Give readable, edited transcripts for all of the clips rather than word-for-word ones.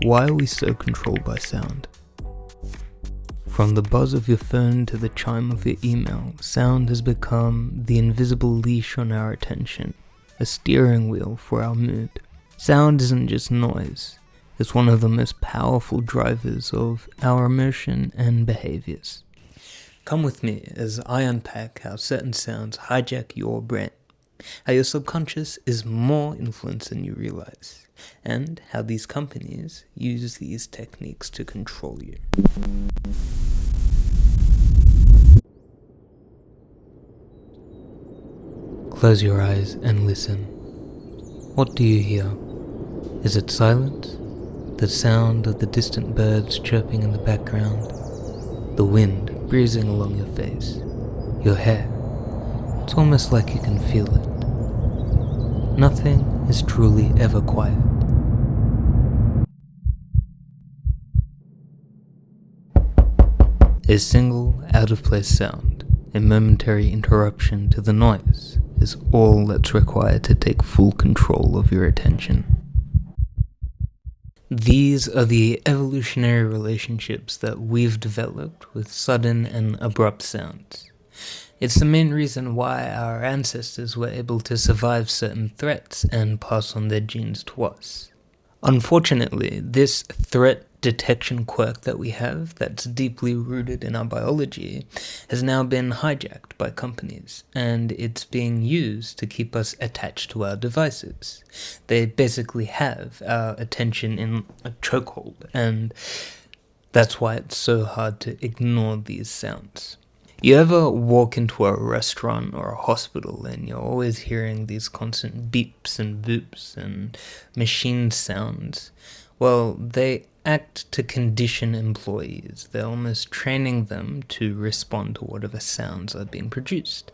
why are we so controlled by sound? From the buzz of your phone to the chime of your email, sound has become the invisible leash on our attention, a steering wheel for our mood. Sound isn't just noise, it's one of the most powerful drivers of our emotion and behaviors. Come with me as I unpack how certain sounds hijack your brain, how your subconscious is more influenced than you realize, and how these companies use these techniques to control you. Close your eyes and listen. What do you hear? Is it silence? The sound of the distant birds chirping in the background? The wind breezing along your face? Your hair? It's almost like you can feel it. Nothing is truly ever quiet. A single out-of-place sound, a momentary interruption to the noise, is all that's required to take full control of your attention. These are the evolutionary relationships that we've developed with sudden and abrupt sounds. It's the main reason why our ancestors were able to survive certain threats and pass on their genes to us. Unfortunately, this threat detection quirk that we have, that's deeply rooted in our biology, has now been hijacked by companies, and it's being used to keep us attached to our devices. They basically have our attention in a chokehold, and that's why it's so hard to ignore these sounds. You ever walk into a restaurant or a hospital and you're always hearing these constant beeps and boops and machine sounds? Well, they act to condition employees. They're almost training them to respond to whatever sounds are being produced.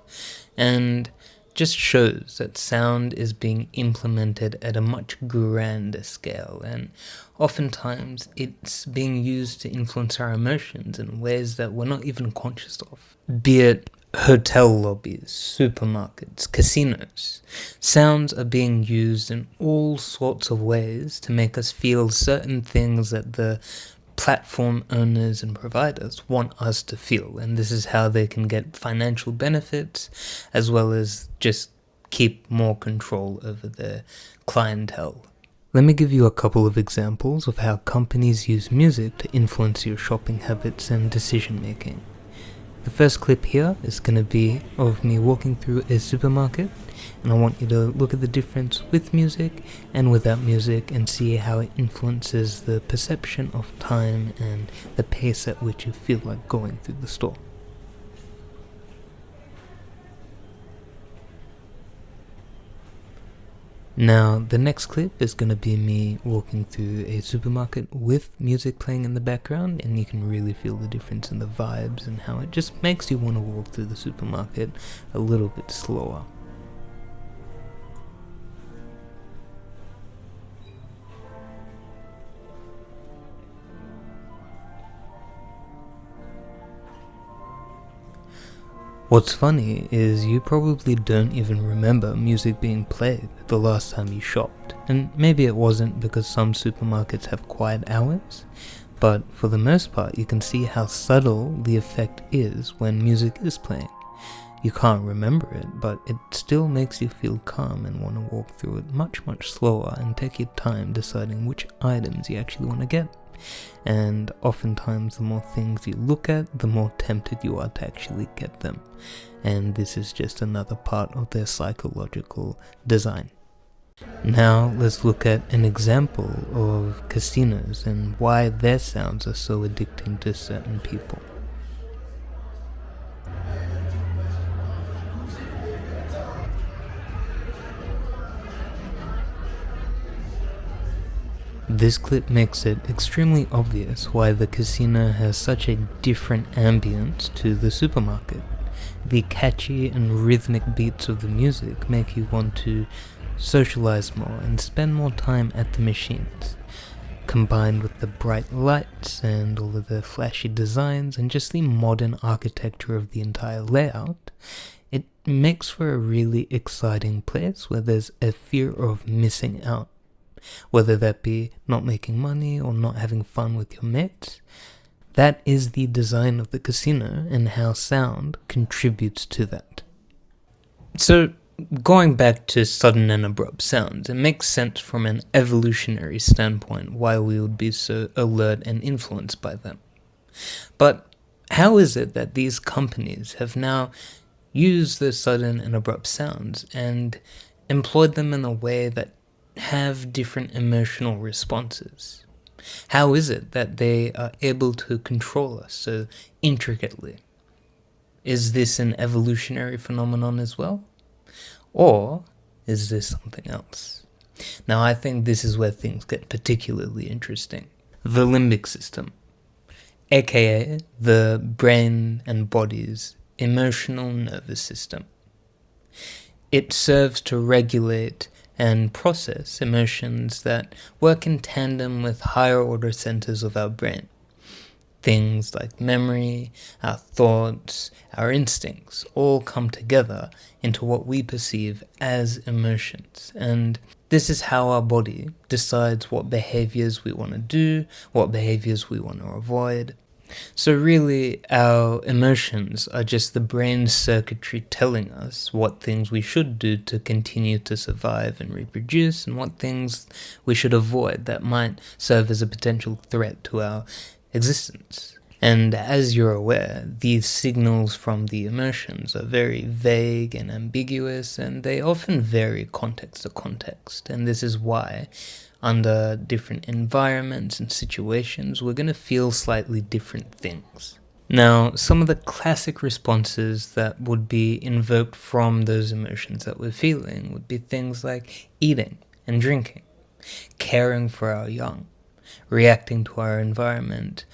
And just shows that sound is being implemented at a much grander scale, and oftentimes it's being used to influence our emotions in ways that we're not even conscious of. Be it hotel lobbies, supermarkets, casinos. Sounds are being used in all sorts of ways to make us feel certain things that the platform owners and providers want us to feel, and this is how they can get financial benefits as well as just keep more control over their clientele. Let me give you a couple of examples of how companies use music to influence your shopping habits and decision making. The first clip here is going to be of me walking through a supermarket, and I want you to look at the difference with music and without music and see how it influences the perception of time and the pace at which you feel like going through the store. Now, the next clip is going to be me walking through a supermarket with music playing in the background, and you can really feel the difference in the vibes and how it just makes you want to walk through the supermarket a little bit slower. What's funny is you probably don't even remember music being played the last time you shopped, and maybe it wasn't because some supermarkets have quiet hours, but for the most part you can see how subtle the effect is when music is playing. You can't remember it, but it still makes you feel calm and want to walk through it much slower and take your time deciding which items you actually want to get. And oftentimes the more things you look at, the more tempted you are to actually get them. And this is just another part of their psychological design. Now let's look at an example of casinos and why their sounds are so addicting to certain people. This clip makes it extremely obvious why the casino has such a different ambience to the supermarket. The catchy and rhythmic beats of the music make you want to socialize more and spend more time at the machines. Combined with the bright lights and all of the flashy designs and just the modern architecture of the entire layout, it makes for a really exciting place where there's a fear of missing out. whether that be not making money or not having fun with your mates. That is the design of the casino and how sound contributes to that. So, going back to sudden and abrupt sounds, it makes sense from an evolutionary standpoint why we would be so alert and influenced by them. But how is it that these companies have now used those sudden and abrupt sounds and employed them in a way that have different emotional responses? How is it that they are able to control us so intricately? Is this an evolutionary phenomenon as well? Or is this something else? Now, I think this is where things get particularly interesting. The limbic system, aka the brain and body's emotional nervous system. It serves to regulate and process emotions that work in tandem with higher order centers of our brain. Things like memory, our thoughts, our instincts all come together into what we perceive as emotions. And this is how our body decides what behaviors we want to do, what behaviors we want to avoid. So really, our emotions are just the brain's circuitry telling us what things we should do to continue to survive and reproduce, and what things we should avoid that might serve as a potential threat to our existence. And as you're aware, these signals from the emotions are very vague and ambiguous, and they often vary context to context. And this is why, under different environments and situations, we're going to feel slightly different things. Now, some of the classic responses that would be invoked from those emotions that we're feeling would be things like eating and drinking, caring for our young, reacting to our environment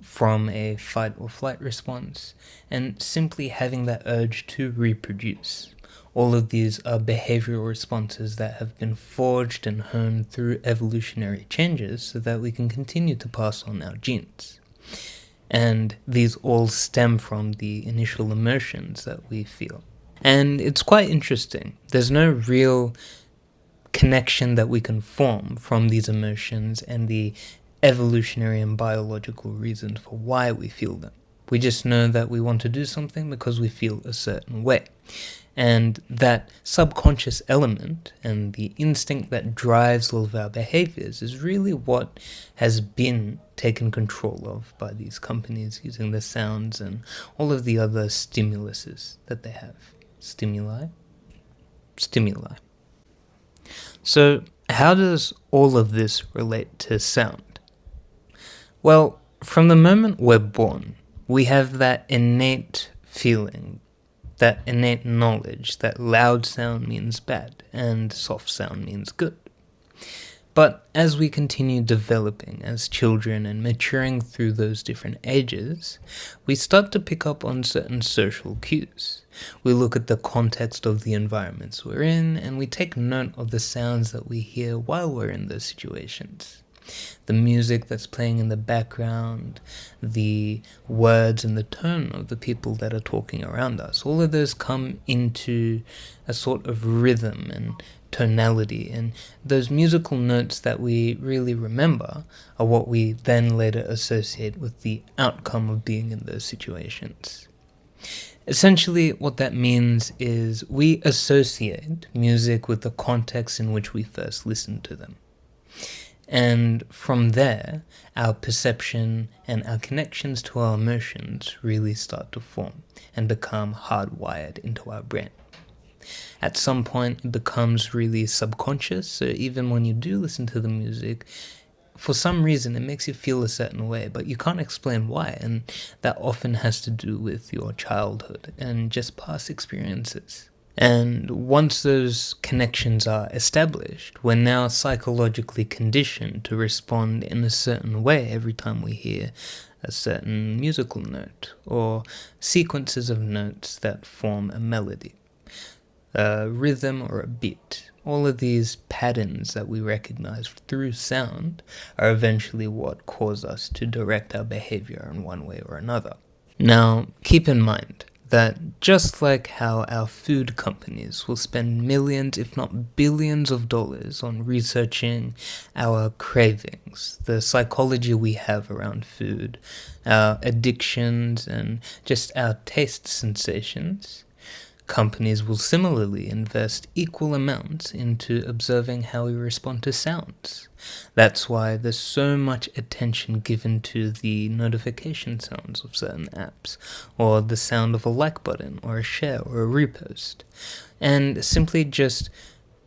from a fight or flight response, and simply having that urge to reproduce. All of these are behavioral responses that have been forged and honed through evolutionary changes so that we can continue to pass on our genes. And these all stem from the initial emotions that we feel. And it's quite interesting. There's no real connection that we can form from these emotions and the evolutionary and biological reasons for why we feel them. We just know that we want to do something because we feel a certain way. And that subconscious element and the instinct that drives all of our behaviors is really what has been taken control of by these companies using the sounds and all of the other stimuluses that they have. Stimuli. So, how does all of this relate to sound? Well, from the moment we're born, we have that innate feeling, that innate knowledge that loud sound means bad and soft sound means good. But as we continue developing as children and maturing through those different ages, we start to pick up on certain social cues. We look at the context of the environments we're in, and we take note of the sounds that we hear while we're in those situations. The music that's playing in the background, the words and the tone of the people that are talking around us, all of those come into a sort of rhythm and tonality, and those musical notes that we really remember are what we then later associate with the outcome of being in those situations. Essentially, what that means is we associate music with the context in which we first listened to them. And from there, our perception and our connections to our emotions really start to form and become hardwired into our brain. At some point, it becomes really subconscious, so even when you do listen to the music, for some reason it makes you feel a certain way, but you can't explain why, and that often has to do with your childhood and just past experiences. And once those connections are established, we're now psychologically conditioned to respond in a certain way every time we hear a certain musical note or sequences of notes that form a melody, a rhythm or a beat. All of these patterns that we recognize through sound are eventually what cause us to direct our behavior in one way or another. Now, keep in mind that just like how our food companies will spend millions, if not billions of dollars on researching our cravings, the psychology we have around food, our addictions, and just our taste sensations, companies will similarly invest equal amounts into observing how we respond to sounds. That's why there's so much attention given to the notification sounds of certain apps, or the sound of a like button, or a share, or a repost. And simply just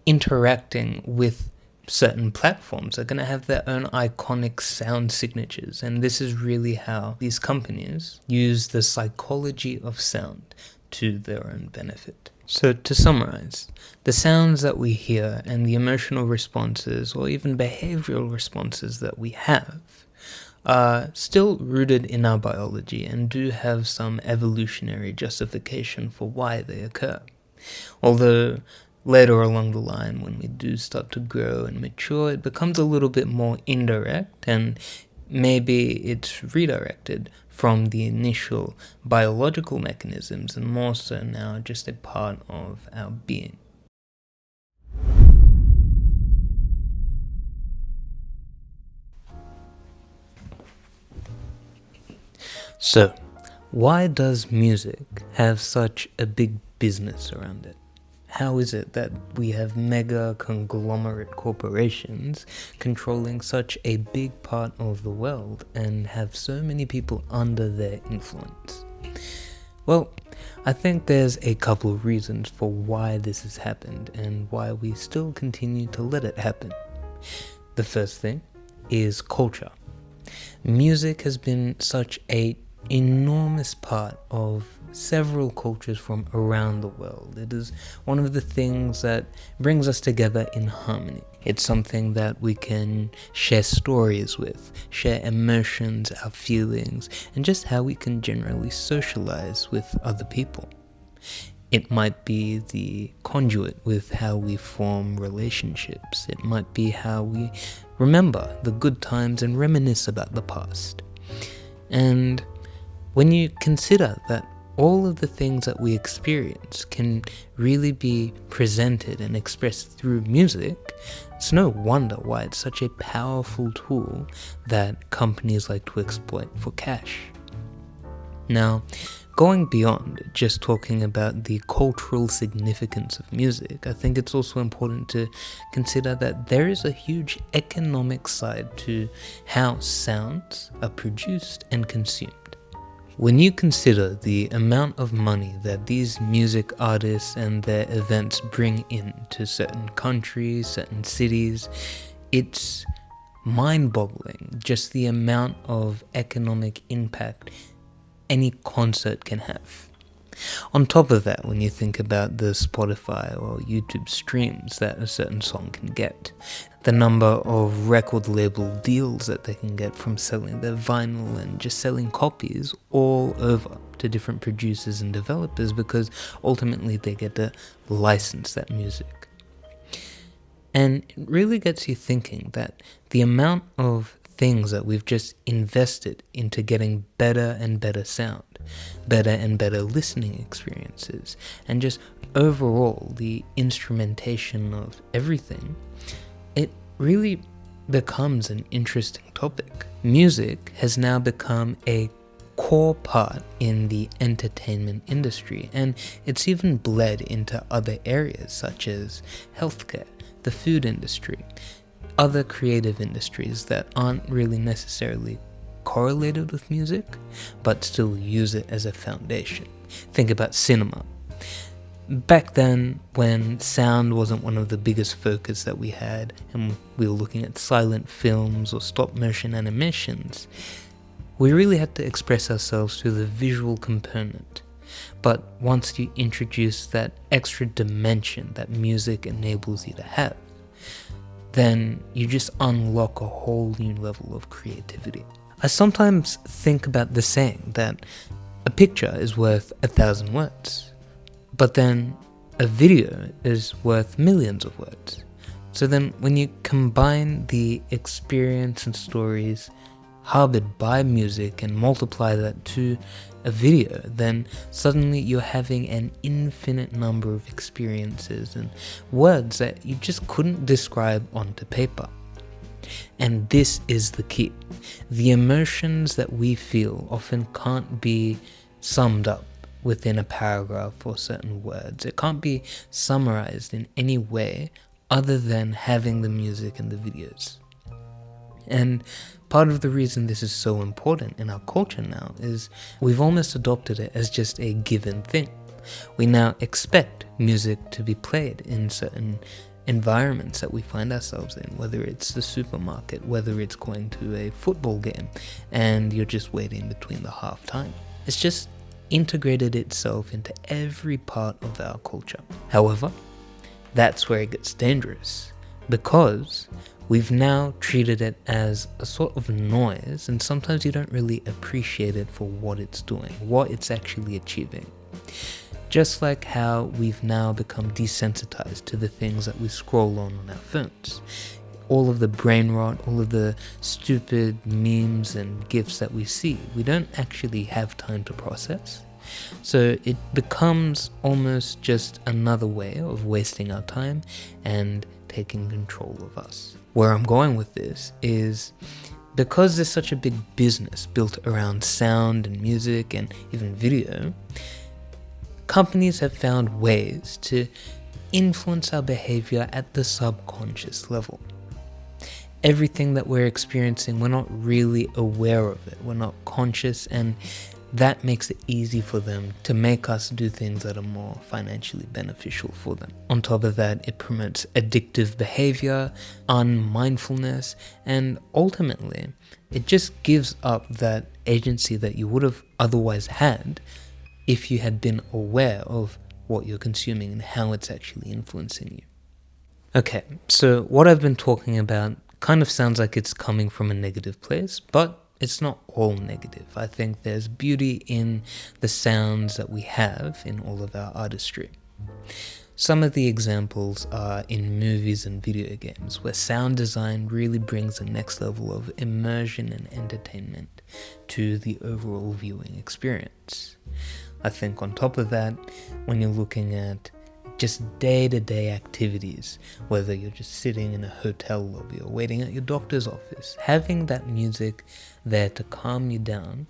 interacting with certain platforms are going to have their own iconic sound signatures, and this is really how these companies use the psychology of sound to their own benefit. So to summarize, the sounds that we hear and the emotional responses or even behavioral responses that we have are still rooted in our biology and do have some evolutionary justification for why they occur. Although later along the line, when we do start to grow and mature, it becomes a little bit more indirect, and maybe it's redirected from the initial biological mechanisms and more so now just a part of our being. So, why does music have such a big business around it? How is it that we have mega conglomerate corporations controlling such a big part of the world and have so many people under their influence? Well, I think there's a couple of reasons for why this has happened and why we still continue to let it happen. The first thing is culture. Music has been such an enormous part of several cultures from around the world. It is one of the things that brings us together in harmony. It's something that we can share stories with, share emotions, our feelings, and just how we can generally socialize with other people. It might be the conduit with how we form relationships. It might be how we remember the good times and reminisce about the past. And when you consider that all of the things that we experience can really be presented and expressed through music, it's no wonder why it's such a powerful tool that companies like to exploit for cash. Now, going beyond just talking about the cultural significance of music, I think it's also important to consider that there is a huge economic side to how sounds are produced and consumed. When you consider the amount of money that these music artists and their events bring in to certain countries, certain cities, it's mind-boggling just the amount of economic impact any concert can have. On top of that, when you think about the Spotify or YouTube streams that a certain song can get, the number of record label deals that they can get from selling their vinyl and just selling copies all over to different producers and developers, because ultimately they get to license that music. And it really gets you thinking that the amount of things that we've just invested into getting better and better sound, better and better listening experiences, and just overall the instrumentation of everything, it really becomes an interesting topic. Music has now become a core part in the entertainment industry, and it's even bled into other areas such as healthcare, the food industry, other creative industries that aren't really necessarily correlated with music, but still use it as a foundation. Think about cinema. Back then, when sound wasn't one of the biggest focus that we had, and we were looking at silent films or stop motion animations, we really had to express ourselves through the visual component. But once you introduce that extra dimension that music enables you to have, then you just unlock a whole new level of creativity. I sometimes think about the saying that a picture is worth 1,000 words, but then a video is worth millions of words. So then when you combine the experience and stories harbored by music and multiply that to a video, then suddenly you're having an infinite number of experiences and words that you just couldn't describe onto paper. And this is the key. The emotions that we feel often can't be summed up within a paragraph or certain words. It can't be summarized in any way other than having the music and the videos. And part of the reason this is so important in our culture now is we've almost adopted it as just a given thing. We now expect music to be played in certain environments that we find ourselves in, whether it's the supermarket, whether it's going to a football game and you're just waiting between the half time. It's just integrated itself into every part of our culture. However, that's where it gets dangerous, because we've now treated it as a sort of noise, and sometimes you don't really appreciate it for what it's doing, what it's actually achieving. Just like how we've now become desensitized to the things that we scroll on our phones. All of the brain rot, all of the stupid memes and GIFs that we see, we don't actually have time to process. So it becomes almost just another way of wasting our time and taking control of us. Where I'm going with this is, because there's such a big business built around sound and music and even video, companies have found ways to influence our behavior at the subconscious level. Everything that we're experiencing, we're not really aware of it. We're not conscious, and that makes it easy for them to make us do things that are more financially beneficial for them. On top of that, it promotes addictive behavior, unmindfulness, and ultimately, it just gives up that agency that you would have otherwise had if you had been aware of what you're consuming and how it's actually influencing you. Okay, so what I've been talking about kind of sounds like it's coming from a negative place, but it's not all negative. I think there's beauty in the sounds that we have in all of our artistry. Some of the examples are in movies and video games, where sound design really brings the next level of immersion and entertainment to the overall viewing experience. I think on top of that, when you're looking at just day-to-day activities, whether you're just sitting in a hotel lobby or waiting at your doctor's office, having that music there to calm you down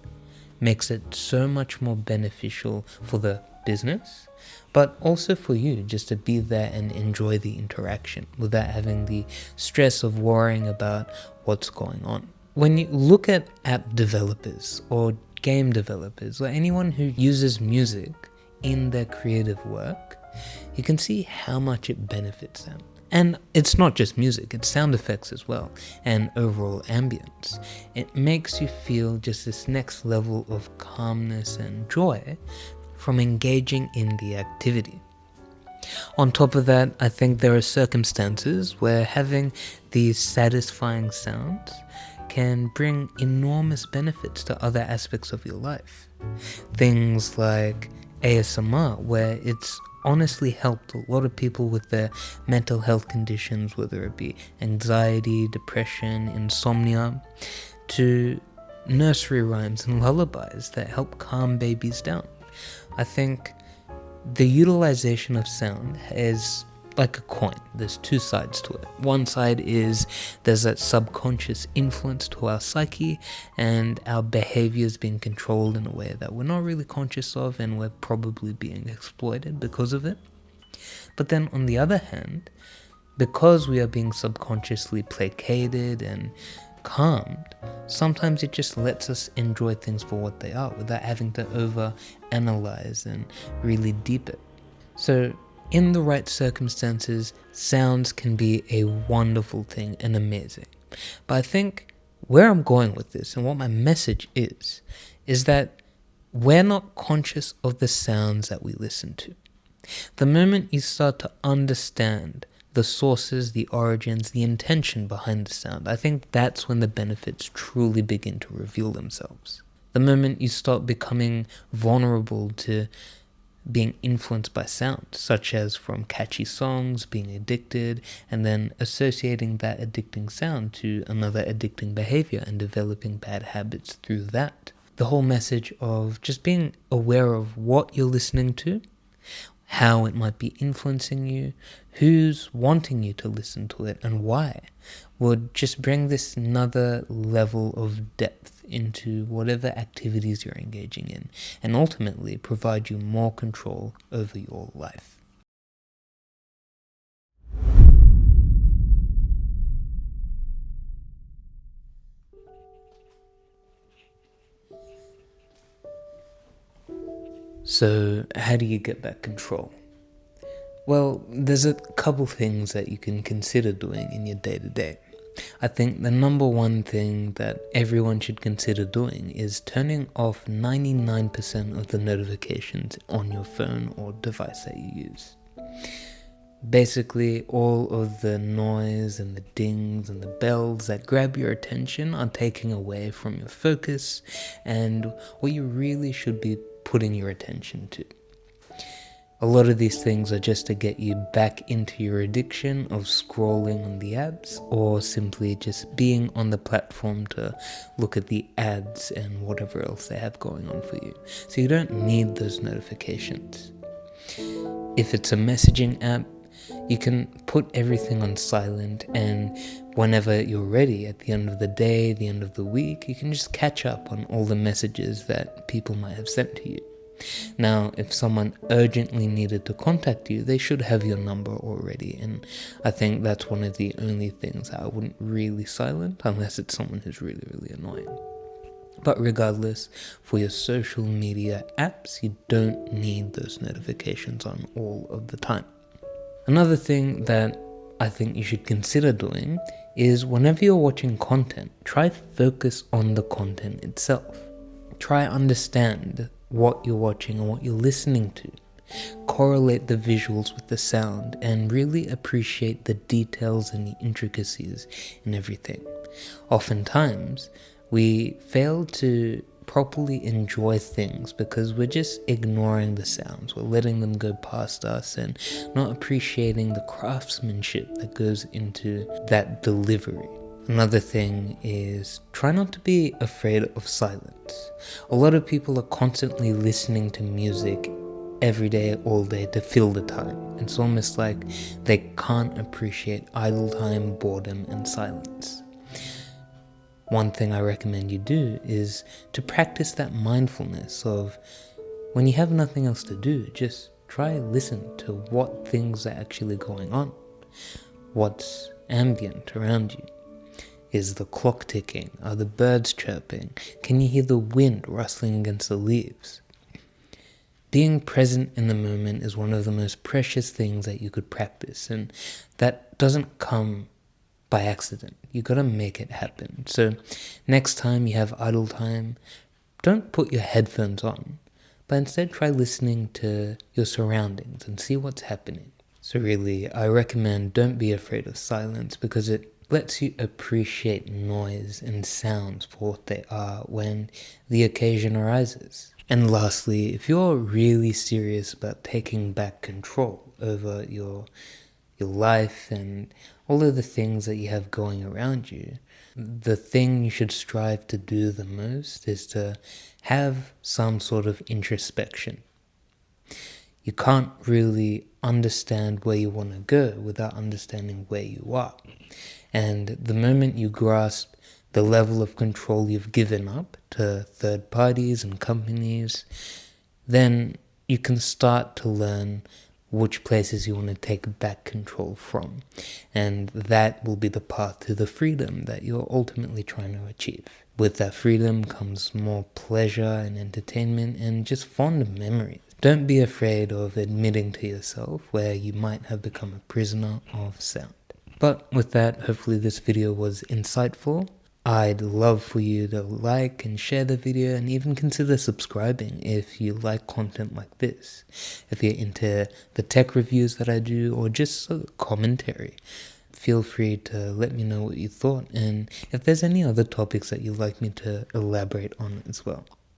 makes it so much more beneficial for the business, but also for you just to be there and enjoy the interaction without having the stress of worrying about what's going on. When you look at app developers or game developers or anyone who uses music in their creative work, you can see how much it benefits them. And it's not just music, it's sound effects as well, and overall ambience. It makes you feel just this next level of calmness and joy from engaging in the activity. On top of that, I think there are circumstances where having these satisfying sounds can bring enormous benefits to other aspects of your life. Things like ASMR, where it's honestly helped a lot of people with their mental health conditions, whether it be anxiety, depression, insomnia, to nursery rhymes and lullabies that help calm babies down. I think the utilization of sound is like a coin. There's two sides to it. One side is there's that subconscious influence to our psyche and our behaviors being controlled in a way that we're not really conscious of, and we're probably being exploited because of it. But then on the other hand, because we are being subconsciously placated and calmed, sometimes it just lets us enjoy things for what they are without having to over-analyze and really deep it. So in the right circumstances, sounds can be a wonderful thing and amazing. But I think where I'm going with this and what my message is that we're not conscious of the sounds that we listen to. The moment you start to understand the sources, the origins, the intention behind the sound, I think that's when the benefits truly begin to reveal themselves. The moment you start becoming vulnerable to being influenced by sound, such as from catchy songs, being addicted, and then associating that addicting sound to another addicting behavior and developing bad habits through that. the whole message of just being aware of what you're listening to, how it might be influencing you, who's wanting you to listen to it, and why, would just bring this another level of depth into whatever activities you're engaging in, and ultimately provide you more control over your life. So, how do you get back control? Well, there's a couple things that you can consider doing in your day-to-day. I think the number one thing that everyone should consider doing is turning off 99% of the notifications on your phone or device that you use. Basically, all of the noise and the dings and the bells that grab your attention are taking away from your focus and what you really should be putting your attention to. A lot of these things are just to get you back into your addiction of scrolling on the apps, or simply just being on the platform to look at the ads and whatever else they have going on for you. So you don't need those notifications. If it's a messaging app, you can put everything on silent, and whenever you're ready, at the end of the day, the end of the week, you can just catch up on all the messages that people might have sent to you. Now, if someone urgently needed to contact you, they should have your number already, and I think that's one of the only things I wouldn't really silent, unless it's someone who's really, really annoying. But regardless, for your social media apps, you don't need those notifications on all of the time. Another thing that I think you should consider doing is whenever you're watching content, try focus on the content itself. Try understand what you're watching and what you're listening to. Correlate the visuals with the sound and really appreciate the details and the intricacies in everything. Oftentimes, we fail to properly enjoy things because we're just ignoring the sounds. We're letting them go past us and not appreciating the craftsmanship that goes into that delivery. Another thing is try not to be afraid of silence. A lot of people are constantly listening to music every day, all day to fill the time. It's almost like they can't appreciate idle time, boredom, and silence. One thing I recommend you do is to practice that mindfulness of when you have nothing else to do, just try listen to what things are actually going on. What's ambient around you? Is the clock ticking? Are the birds chirping? Can you hear the wind rustling against the leaves? Being present in the moment is one of the most precious things that you could practice, and that doesn't come by accident. You gotta make it happen. So next time you have idle time, don't put your headphones on, but instead try listening to your surroundings and see what's happening. So really, I recommend don't be afraid of silence, because it lets you appreciate noise and sounds for what they are when the occasion arises. And lastly, if you're really serious about taking back control over your life and all of the things that you have going around you, the thing you should strive to do the most is to have some sort of introspection. You can't really understand where you want to go without understanding where you are. And the moment you grasp the level of control you've given up to third parties and companies, then you can start to learn which places you want to take back control from. And that will be the path to the freedom that you're ultimately trying to achieve. With that freedom comes more pleasure and entertainment and just fond memories. Don't be afraid of admitting to yourself where you might have become a prisoner of sound. But with that, hopefully this video was insightful. I'd love for you to like and share the video, and even consider subscribing if you like content like this. If you're into the tech reviews that I do, or just commentary, feel free to let me know what you thought, and if there's any other topics that you'd like me to elaborate on as well.